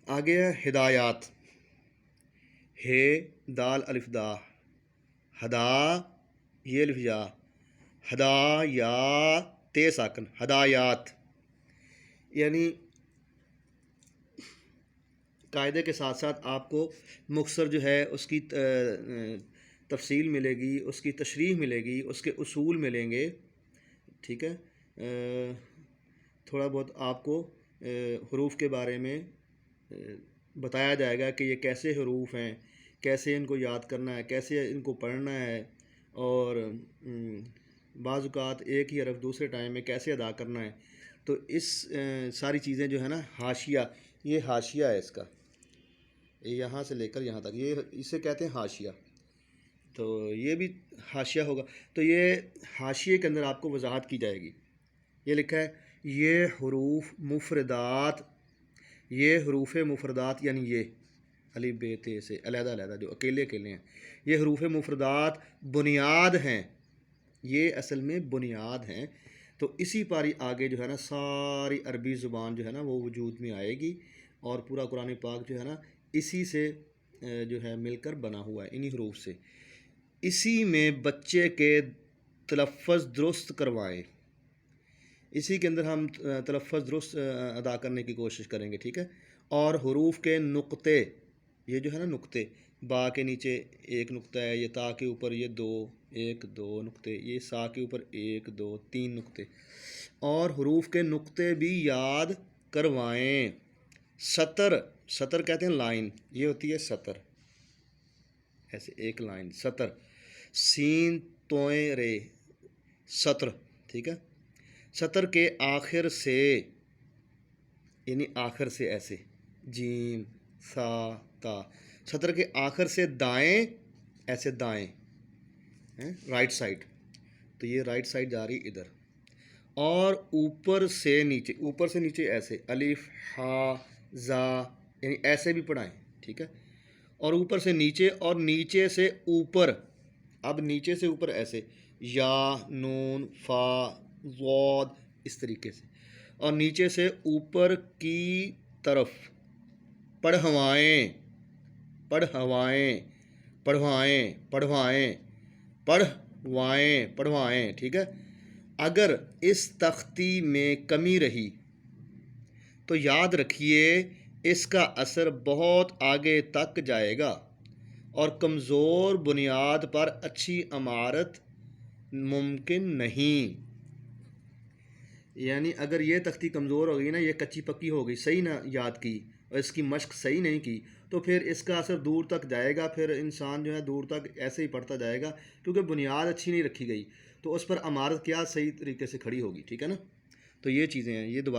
آگے ہے ہدایات، ہے دال الف دا، ہدا یہ الف یا، ہدا یا تے ساکن، ہدایات، یعنی قاعدے کے ساتھ ساتھ آپ کو مختصر جو ہے اس کی تفصیل ملے گی، اس کی تشریح ملے گی، اس کے اصول ملیں گے، ٹھیک ہے. تھوڑا بہت آپ کو حروف کے بارے میں بتایا جائے گا کہ یہ کیسے حروف ہیں، کیسے ان کو یاد کرنا ہے، کیسے ان کو پڑھنا ہے، اور بعض اوقات ایک ہی حرف دوسرے ٹائم میں کیسے ادا کرنا ہے. تو اس ساری چیزیں جو ہے نا، حاشیہ، یہ حاشیہ ہے اس کا، یہاں سے لے کر یہاں تک، یہ اسے کہتے ہیں حاشیہ. تو یہ بھی حاشیہ ہوگا. تو یہ حاشیے کے اندر آپ کو وضاحت کی جائے گی. یہ لکھا ہے یہ حروف مفردات، یہ حروف مفردات یعنی یہ الف ب ت سے علیحدہ علیحدہ جو اکیلے اکیلے ہیں، یہ حروف مفردات بنیاد ہیں، یہ اصل میں بنیاد ہیں. تو اسی پاری آگے جو ہے نا ساری عربی زبان جو ہے نا وہ وجود میں آئے گی، اور پورا قرآن پاک جو ہے نا اسی سے جو ہے مل کر بنا ہوا ہے، انہی حروف سے. اسی میں بچے کے تلفظ درست کروائیں، اسی کے اندر ہم تلفظ درست ادا کرنے کی کوشش کریں گے، ٹھیک ہے. اور حروف کے نقطے، یہ جو ہے نا نقطے، با کے نیچے ایک نقطہ ہے، یہ تا کے اوپر یہ دو، ایک دو نقطے، یہ سا کے اوپر ایک دو تین نقطے، اور حروف کے نقطے بھی یاد کروائیں. سطر، سطر کہتے ہیں لائن، یہ ہوتی ہے سطر، ایسے ایک لائن سطر، سین توئیں رے، سطر، ٹھیک ہے. سطر کے آخر سے، یعنی آخر سے ایسے جیم سا تا، سطر کے آخر سے دائیں، ایسے دائیں رائٹ سائڈ، تو یہ رائٹ سائڈ جا رہی ادھر، اور اوپر سے نیچے، اوپر سے نیچے ایسے الف ہا زا، یعنی ایسے بھی پڑھائیں، ٹھیک ہے. اور اوپر سے نیچے، اور نیچے سے اوپر، اب نیچے سے اوپر ایسے یا نون فا ضاد، اس طریقے سے، اور نیچے سے اوپر کی طرف پڑھوائیں، پڑھوائیں، پڑھوائیں، پڑھوائیں، پڑھوائیں، پڑھوائیں، ٹھیک ہے. اگر اس تختی میں کمی رہی تو یاد رکھیے اس کا اثر بہت آگے تک جائے گا، اور کمزور بنیاد پر اچھی عمارت ممکن نہیں. یعنی اگر یہ تختی کمزور ہو گئی نا، یہ کچی پکی ہو گئی، صحیح نہ یاد کی، اور اس کی مشق صحیح نہیں کی، تو پھر اس کا اثر دور تک جائے گا، پھر انسان جو ہے دور تک ایسے ہی پڑھتا جائے گا، کیونکہ بنیاد اچھی نہیں رکھی گئی، تو اس پر عمارت کیا صحیح طریقے سے کھڑی ہوگی، ٹھیک ہے نا. تو یہ چیزیں ہیں، یہ دوبارہ